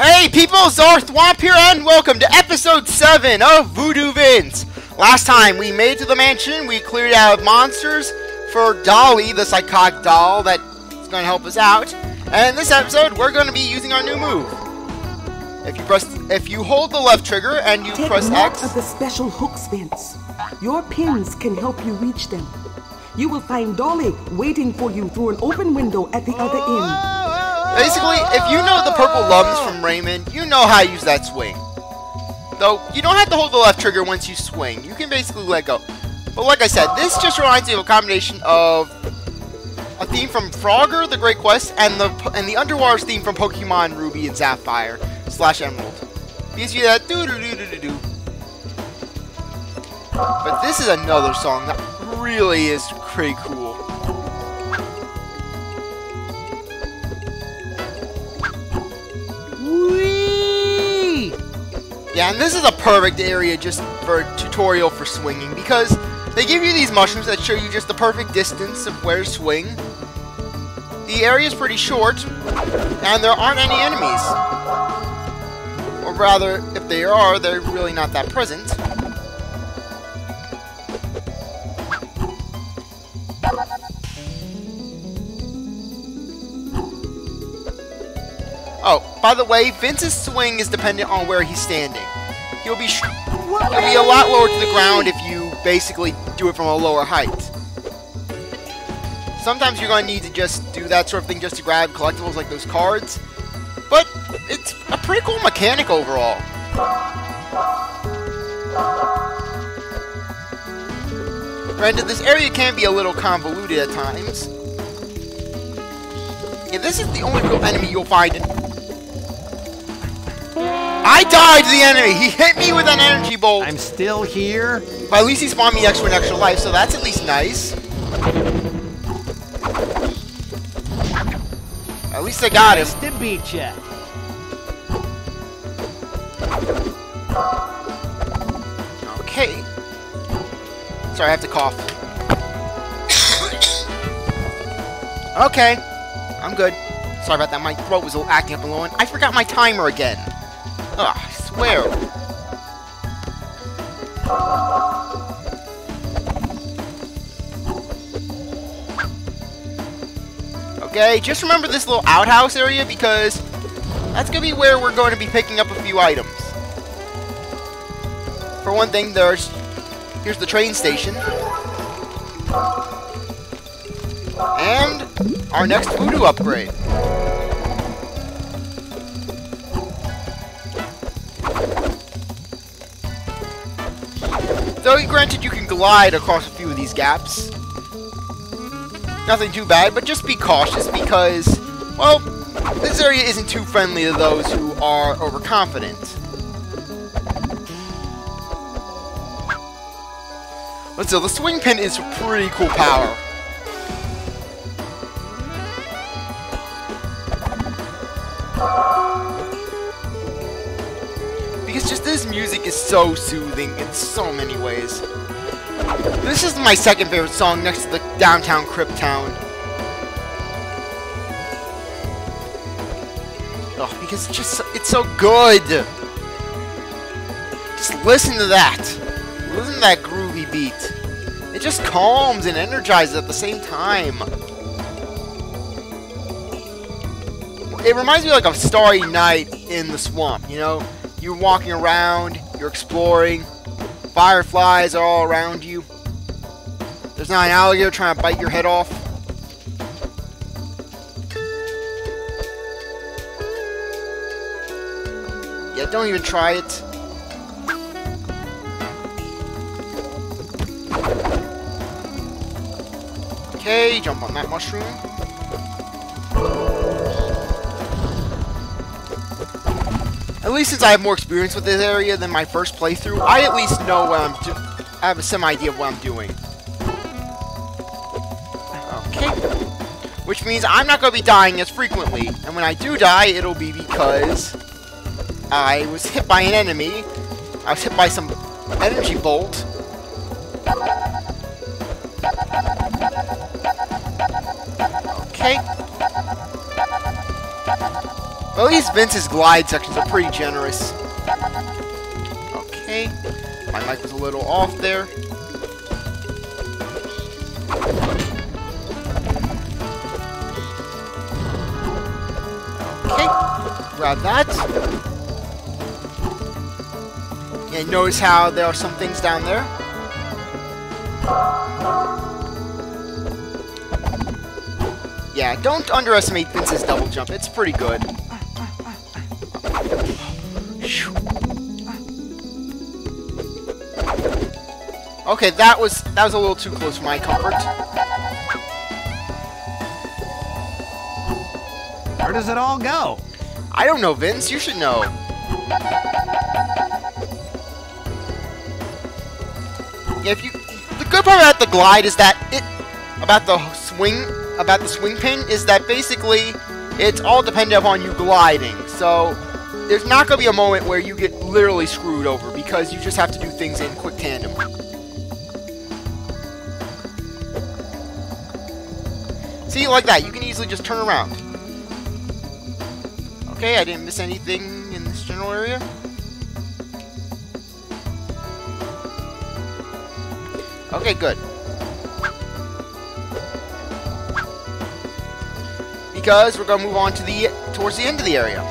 Hey people, CzarThwomp here and welcome to episode 7 of Voodoo Vince. Last time we made it to the mansion, we cleared out monsters for Dolly, the psychotic doll that's going to help us out. And in this episode, we're going to be using our new move. If you hold the left trigger and you press X... Take note of the special hooks, Vince. Your pins can help you reach them. You will find Dolly waiting for you through an open window at the other end. Basically, if you know the purple lumps from Raymond, you know how to use that swing. Though, you don't have to hold the left trigger once you swing. You can basically let go. But like I said, this just reminds me of a combination of a theme from Frogger, The Great Quest, and the Underwater theme from Pokemon Ruby and Sapphire / Emerald. Gives you that doo-doo-doo-doo-doo. But this is another song that really is pretty cool. Whee! Yeah, and this is a perfect area just for a tutorial for swinging because they give you these mushrooms that show you just the perfect distance of where to swing. The area is pretty short, and there aren't any enemies. Or rather, if they are, they're really not that present. Oh, by the way, Vince's swing is dependent on where he's standing. He'll be a lot lower to the ground if you basically do it from a lower height. Sometimes you're going to need to just do that sort of thing just to grab collectibles like those cards. But it's a pretty cool mechanic overall. Granted, this area can be a little convoluted at times. Yeah, this is the only real enemy you'll find in... I died to the enemy! He hit me with an energy bolt! I'm still here. But at least he spawned me an extra life, so that's at least nice. At least I got him. Nice to beat ya. Okay. Sorry, I have to cough. Okay. I'm good. Sorry about that, my throat was acting up a little, and I forgot my timer again. Ugh, I swear. Okay, just remember this little outhouse area because that's going to be where we're going to be picking up a few items. For one thing, here's the train station. And our next Voodoo upgrade. Though granted you can glide across a few of these gaps. Nothing too bad, but just be cautious because, well, this area isn't too friendly to those who are overconfident. But still, the swing pin is pretty cool power. Because just this music is so soothing in so many ways. This is my second favorite song next to the downtown Crypt Town. Oh, because it's so good. Just listen to that. Listen to that groovy beat. It just calms and energizes at the same time. It reminds me like of a starry night in the swamp, you know? You're walking around, you're exploring, fireflies are all around you. There's not an alligator trying to bite your head off. Yeah, don't even try it. Okay, jump on that mushroom. At least since I have more experience with this area than my first playthrough, I at least know what I'm doing. I have a semi-idea of what I'm doing. Okay. Which means I'm not going to be dying as frequently. And when I do die, it'll be because I was hit by an enemy. I was hit by some energy bolt. Okay. Well, at least Vince's glide sections are pretty generous. Okay. My mic was a little off there. Okay. Grab that. And notice how there are some things down there. Yeah, don't underestimate Vince's double jump. It's pretty good. Okay, that was a little too close for my comfort. Where does it all go? I don't know, Vince. You should know. Yeah, the good part about the glide is that about the swing pin is that basically it's all dependent upon you gliding. So there's not going to be a moment where you get literally screwed over because you just have to do things in quick tandem. See, like that, you can easily just turn around. Okay, I didn't miss anything in this general area. Okay, good. Because we're gonna move on to towards the end of the area,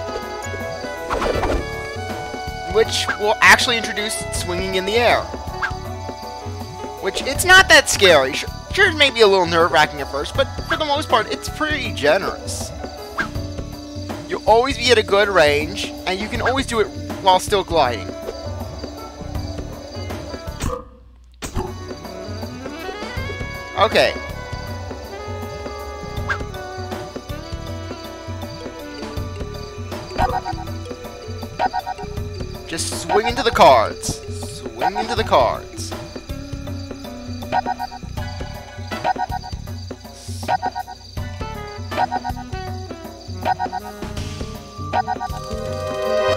which will actually introduce swinging in the air. Which it's not that scary. Sure, it may be a little nerve-wracking at first, but for the most part, it's pretty generous. You'll always be at a good range, and you can always do it while still gliding. Okay. Just swing into the cards. Swing into the cards.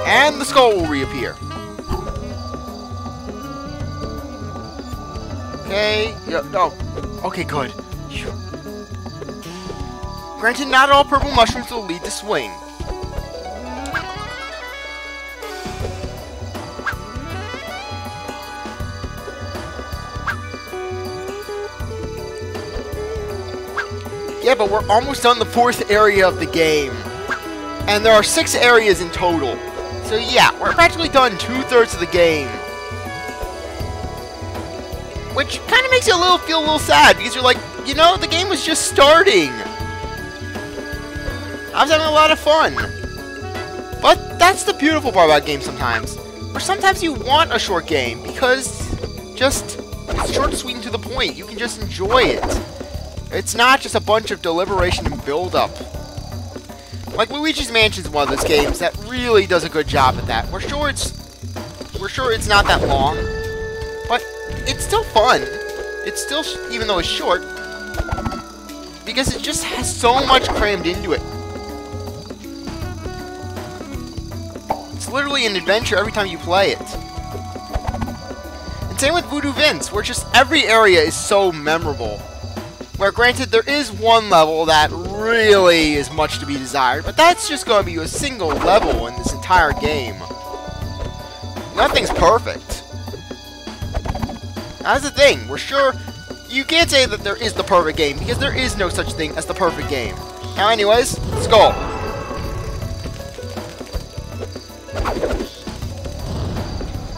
And the skull will reappear. Okay. Yep. No. Okay, good. Granted, not all purple mushrooms will lead to swing. Yeah, but we're almost done the 4th area of the game. And there are 6 areas in total. So yeah, we're practically done 2/3 of the game. Which kind of makes you feel a little sad, because you're like, you know, the game was just starting. I was having a lot of fun. But that's the beautiful part about games sometimes. Or sometimes you want a short game, because it's short, sweet, and to the point. You can just enjoy it. It's not just a bunch of deliberation and build-up. Like Luigi's Mansion is one of those games that really does a good job at that. We're sure it's not that long, but it's still fun. It's still, even though it's short, because it just has so much crammed into it. It's literally an adventure every time you play it. And same with Voodoo Vince, where just every area is so memorable. Where, granted, there is one level that really is much to be desired, but that's just going to be a single level in this entire game. Nothing's perfect. That's the thing. We're sure you can't say that there is the perfect game, because there is no such thing as the perfect game. Now, anyways, skull.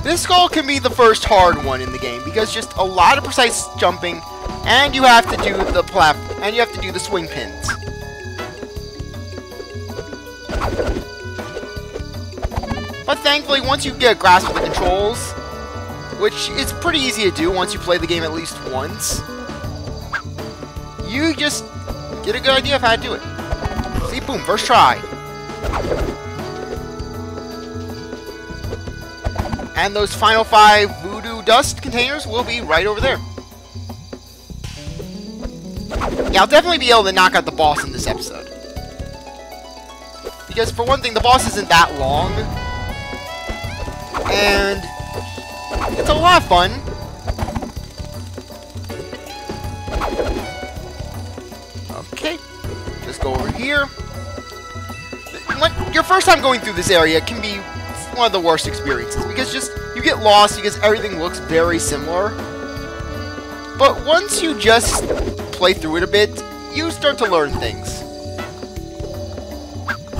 This skull can be the first hard one in the game, because just a lot of precise jumping. And you have to do the swing pins. But thankfully, once you get a grasp of the controls, which is pretty easy to do once you play the game at least once, you just get a good idea of how to do it. See, boom, first try. And those final 5 Voodoo dust containers will be right over there. Yeah, I'll definitely be able to knock out the boss in this episode. Because, for one thing, the boss isn't that long. And it's a lot of fun. Okay. Just go over here. your first time going through this area can be one of the worst experiences, because just, you get lost because everything looks very similar. But once you just play through it a bit, you start to learn things.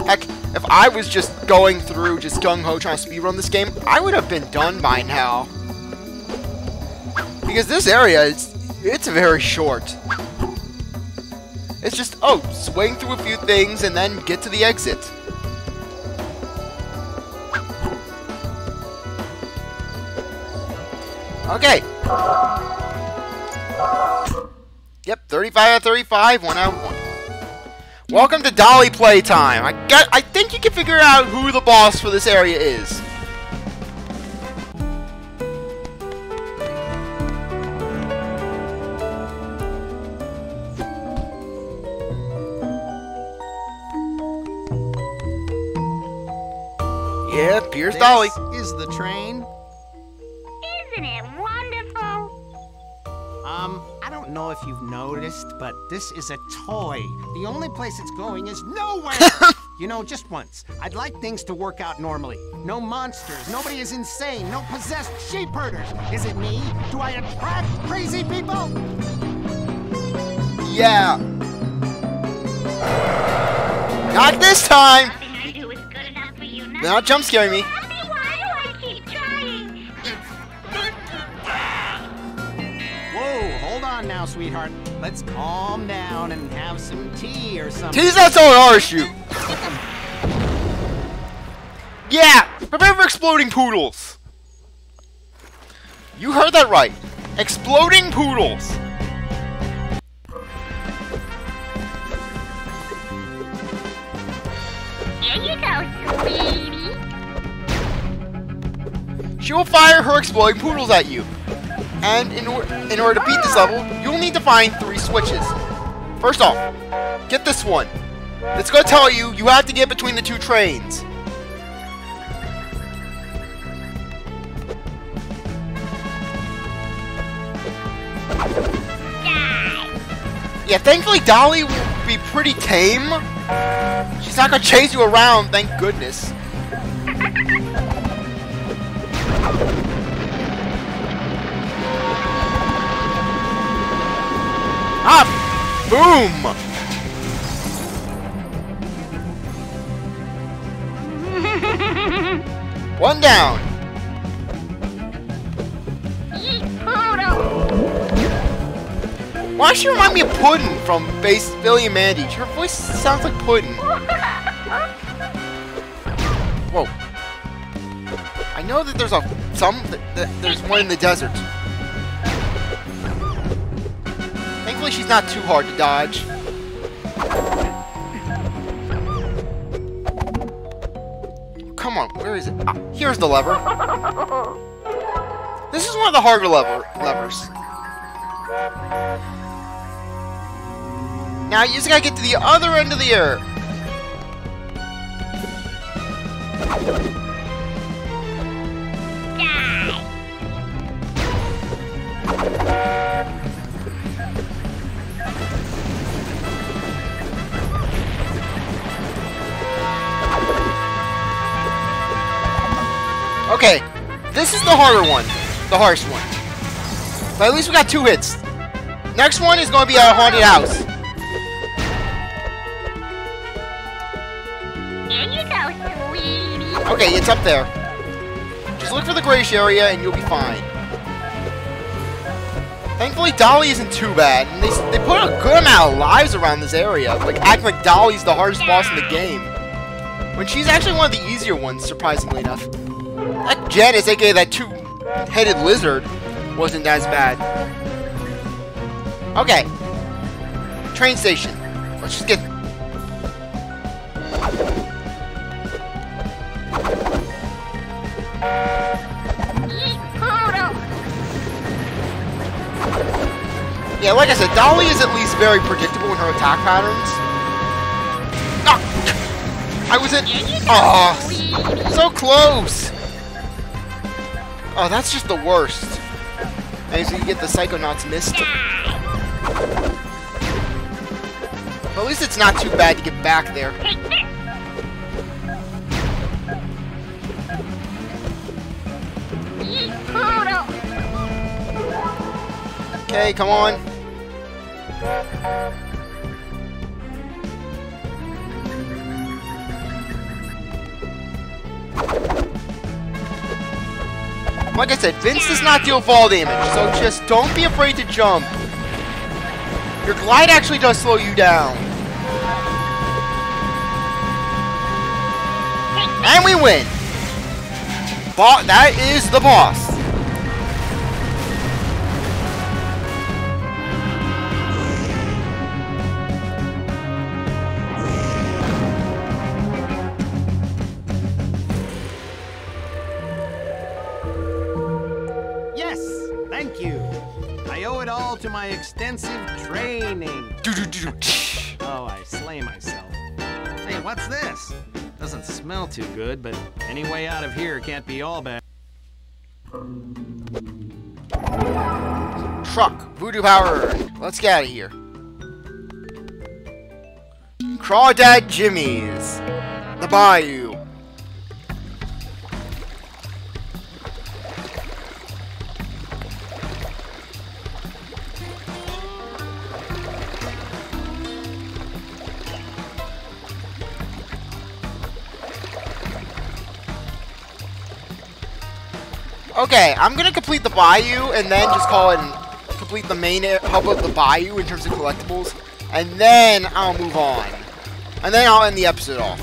Heck, if I was just going through, just gung-ho trying to speedrun this game, I would have been done by now. Because this area, it's very short. It's just, oh, swing through a few things and then get to the exit. Okay. Yep, 35 out of 35, 1 out of 1. Welcome to Dolly playtime. I think you can figure out who the boss for this area is. Yep, here's Dolly. This is the train. Isn't it wonderful? I don't know if you've noticed, but this is a toy. The only place it's going is nowhere. You know, just once. I'd like things to work out normally. No monsters, nobody is insane, no possessed sheep herders. Is it me? Do I attract crazy people? Yeah. Not this time. Nothing I do is good enough for you. They're not jump scaring me. Mommy, why do I keep trying? Whoa, hold on now, sweetheart. Let's calm down and have some tea or something. Tea's not so hard to shoot. Yeah, prepare for exploding poodles. You heard that right. Exploding poodles. Here you go, sweetie. She will fire her exploding poodles at you. And in order to beat this level, you'll need to find 3 switches. First off, get this one. It's going to tell you have to get between the 2 trains. Yeah, thankfully Dolly will be pretty tame. She's not going to chase you around, thank goodness. Ah! Boom! One down. Eat poodle. Why does she remind me of Puddin' from Billy and Mandy? Her voice sounds like Puddin'. Whoa. I know that there's there's one in the desert. Thankfully she's not too hard to dodge. Come on, where is it? Ah, here's the lever. This is one of the harder levers. Now you just gotta get to the other end of the air. Okay, this is the harder one, the hardest one. But at least we got 2 hits. Next one is going to be a haunted house. Here you go, sweetie. Okay, it's up there. Just look for the grayish area and you'll be fine. Thankfully, Dolly isn't too bad. And they put a good amount of lives around this area. Like, acting like Dolly's the hardest boss in the game. When she's actually one of the easier ones, surprisingly enough. That Janice, aka that 2-headed lizard, wasn't as bad. Okay. Train station. Let's just get... Eat poodle. Yeah, like I said, Dolly is at least very predictable in her attack patterns. Ah! I was in... Oh, so close! Oh, that's just the worst. And so you get the Psychonauts missed. But at least it's not too bad to get back there. Take this. Okay, come on. Like I said, Vince does not deal fall damage, so just don't be afraid to jump. Your glide actually does slow you down. And we win! That is the boss. Yes, thank you. I owe it all to my extensive training. Oh, I slay myself. Hey, what's this? Doesn't smell too good, but any way out of here can't be all bad. Truck, Voodoo power. Let's get out of here. Crawdad Jimmy's. The Bayou. Okay, I'm gonna complete the Bayou and then just call it and complete the main hub of the Bayou in terms of collectibles, and then I'll move on. And then I'll end the episode off.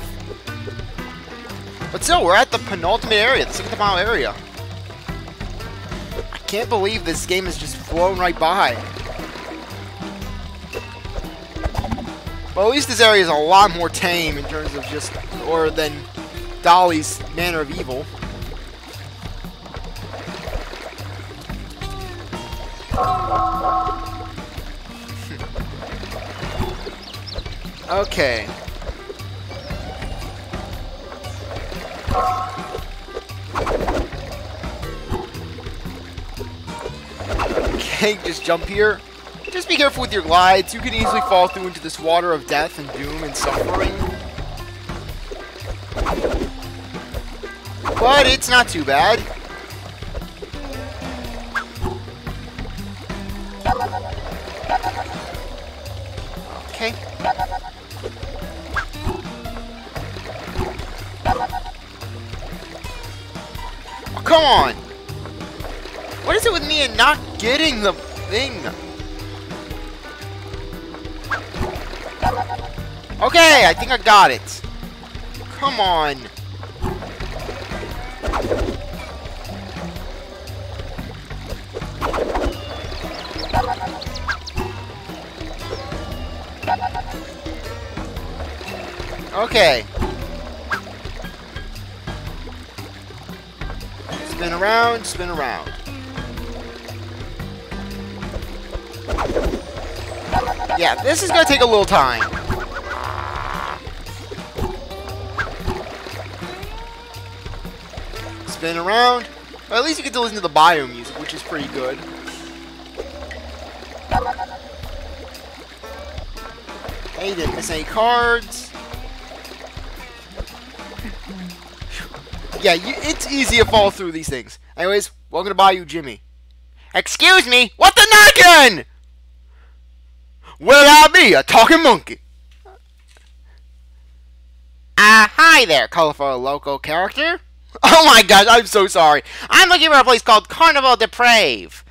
But still, we're at the penultimate area, the 6th mile area. I can't believe this game has just flown right by. Well, at least this area is a lot more tame in terms of just, or than Dolly's Manor of Evil. Okay. Okay, just jump here. Just be careful with your glides. You can easily fall through into this water of death and doom and suffering. But it's not too bad. Okay. Oh, come on! What is it with me and not getting the thing? Okay, I think I got it. Come on. Okay. Spin around, spin around. Yeah, this is gonna take a little time. Spin around. But at least you get to listen to the Bayou music, which is pretty good. Hey, didn't miss any cards. Yeah, it's easy to fall through these things. Anyways, welcome to Bayou Jimmy. Excuse me, what the knockin'? Will I be a talking monkey? Hi there, colorful local character. Oh my gosh, I'm so sorry. I'm looking for a place called Carnival Deprave.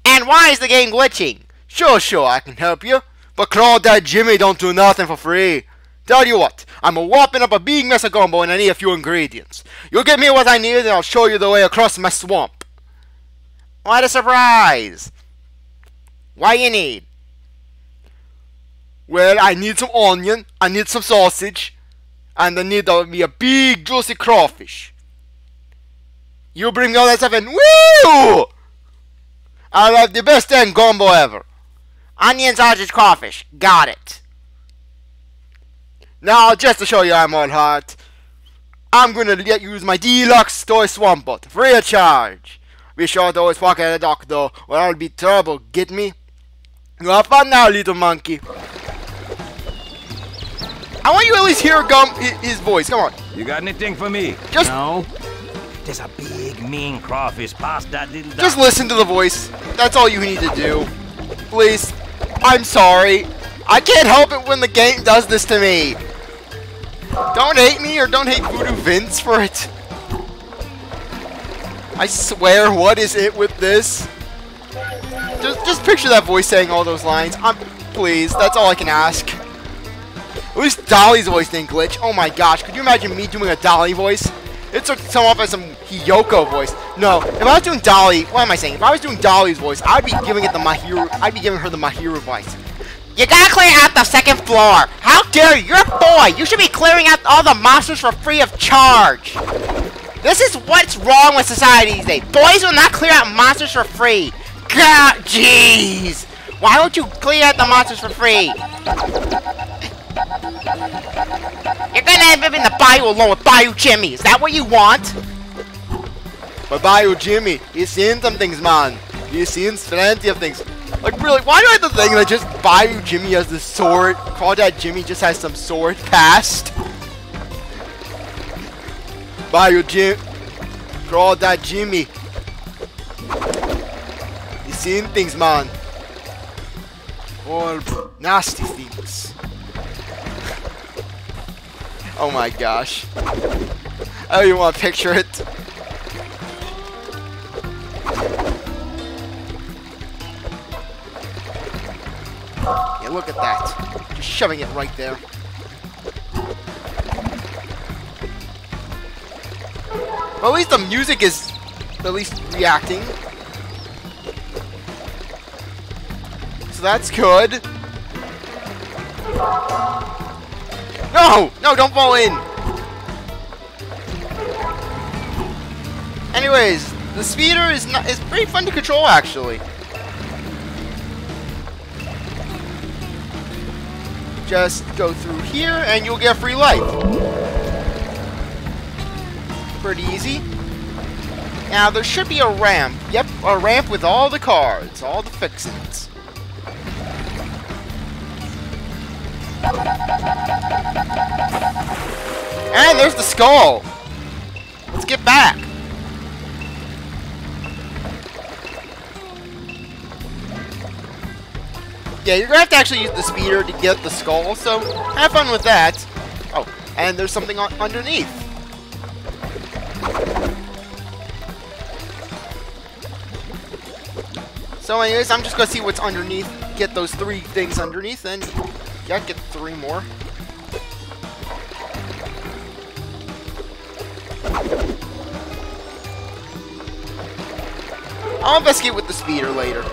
And why is the game glitching? Sure, I can help you. But Crawdad Jimmy don't do nothing for free. Tell you what, I'm whopping up a big mess of gumbo and I need a few ingredients. You give me what I need and I'll show you the way across my swamp. What a surprise! What you need? Well, I need some onion, I need some sausage, and I need me a big juicy crawfish. You bring me all that stuff and woo! I'll have the best dang gumbo ever. Onion, sausage, crawfish. Got it. Now, just to show you I'm all heart, I'm gonna let you use my deluxe toy swamp bot, free of charge. Be sure to always walk at the dock though, or I'll be trouble, get me? You have fun now, little monkey. I want you to at least hear his voice, come on. You got anything for me? Just, No? There's a big, mean crawfish past that little dock. just listen to the voice. That's all you need to do. Please. I'm sorry. I can't help it when the game does this to me. Don't hate me or don't hate Voodoo Vince for it. I swear, what is it with this? Just picture that voice saying all those lines. Please, that's all I can ask. At least Dolly's voice didn't glitch. Oh my gosh, could you imagine me doing a Dolly voice? It took some off as some Hiyoko voice. No, if I was doing Dolly, what am I saying? If I was doing Dolly's voice, I'd be giving her the Mahiro voice. You gotta clear out the second floor. How dare you? You're a boy. You should be clearing out all the monsters for free of charge. This is what's wrong with society these days. Boys will not clear out monsters for free. God, jeez. Why don't you clear out the monsters for free? You're gonna live in the Bayou alone with Bayou Jimmy. Is that what you want? But Bayou Jimmy, he's seen some things, man. He's seen plenty of things. Like, really, why do I have to think that just Bayou Jimmy has the sword? Crawdad Jimmy just has some sword past? Bayou Jimmy. Crawdad Jimmy. He's seen things, man. All nasty things. Oh my gosh. I don't even want to picture it. Yeah, look at that. Just shoving it right there. Well, at least the music is at least reacting. So that's good. No! No, don't fall in! Anyways, the speeder is pretty fun to control, actually. Just go through here, and you'll get free life. Pretty easy. Now, there should be a ramp. Yep, a ramp with all the cards, all the fixins. And there's the skull. Let's get back. Yeah, you're gonna have to actually use the speeder to get the skull, so have fun with that. Oh, and there's something underneath. So anyways, I'm just gonna see what's underneath, get those 3 things underneath, and yeah, get 3 more. I'll investigate with the speeder later.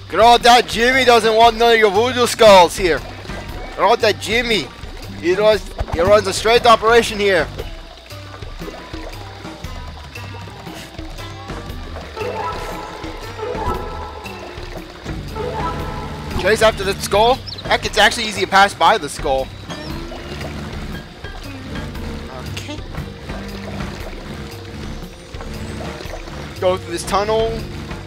Crawdad Jimmy doesn't want none of your voodoo skulls here. Crawdad Jimmy, he runs a straight operation here. Chase after the skull? Heck, it's actually easy to pass by the skull. Okay. Go through this tunnel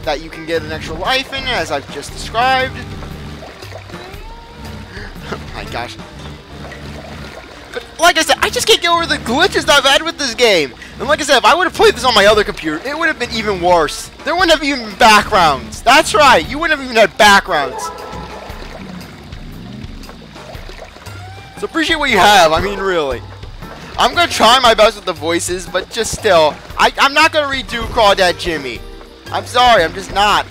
that you can get an extra life in, as I've just described. Oh my gosh. But like I said, I just can't get over the glitches that I've had with this game. And like I said, if I would have played this on my other computer, it would have been even worse. There wouldn't have even been backgrounds. That's right, you wouldn't have even had backgrounds. So appreciate what you have, I mean really. I'm going to try my best with the voices, but just still, I'm not going to redo Crawdad Jimmy. I'm sorry, I'm just not.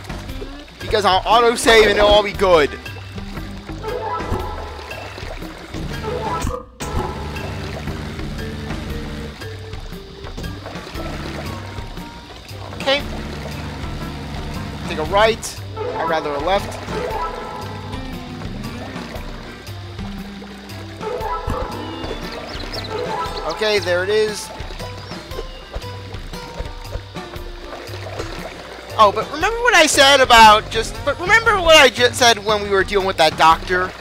Because I'll auto-save and it'll all be good. Okay. Take a right, or rather a left. Okay, there it is. Oh, but remember what I said about remember what I just said when we were dealing with that doctor,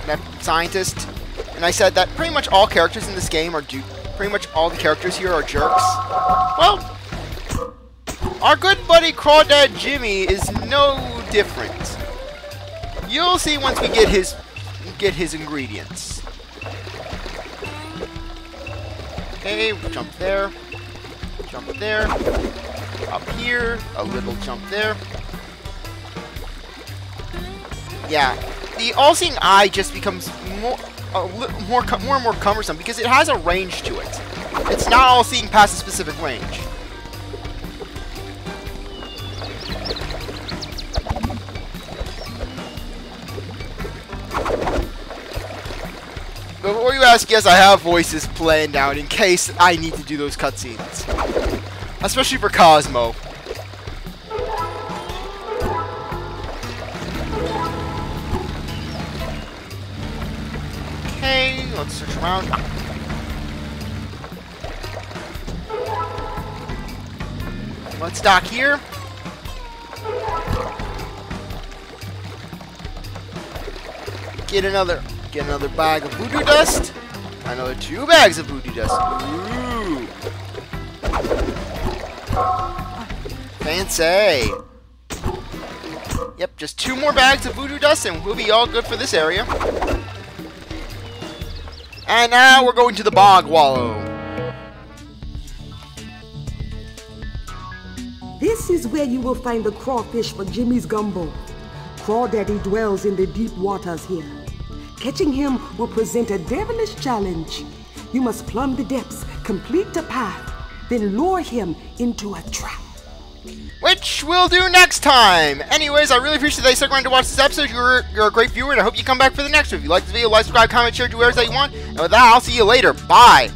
that scientist? And I said that pretty much all characters in this game are pretty much all the characters here are jerks. Well, our good buddy Crawdad Jimmy is no different. You'll see once we get his ingredients. Okay, jump there. Jump there. Up here, a little jump there. Yeah, the all-seeing eye just becomes more and more cumbersome because it has a range to it. It's not all-seeing past a specific range. Before you ask, yes, I have voices planned out in case I need to do those cutscenes. Especially for Kosmo. Okay, let's search around. Let's dock here. Get another bag of voodoo dust. Another 2 bags of voodoo dust. Ooh. Fancy. Yep, just 2 more bags of voodoo dust and we'll be all good for this area. And now we're going to the bog wallow. This is where you will find the crawfish for Jimmy's gumbo. Crawdaddy dwells in the deep waters here. Catching him will present a devilish challenge. You must plumb the depths, complete the path, then lure him into a trap. Which we'll do next time. Anyways, I really appreciate that you stuck around to watch this episode. You're a great viewer, and I hope you come back for the next one. If you like this video, like, subscribe, comment, share, do whatever that you want. And with that, I'll see you later. Bye.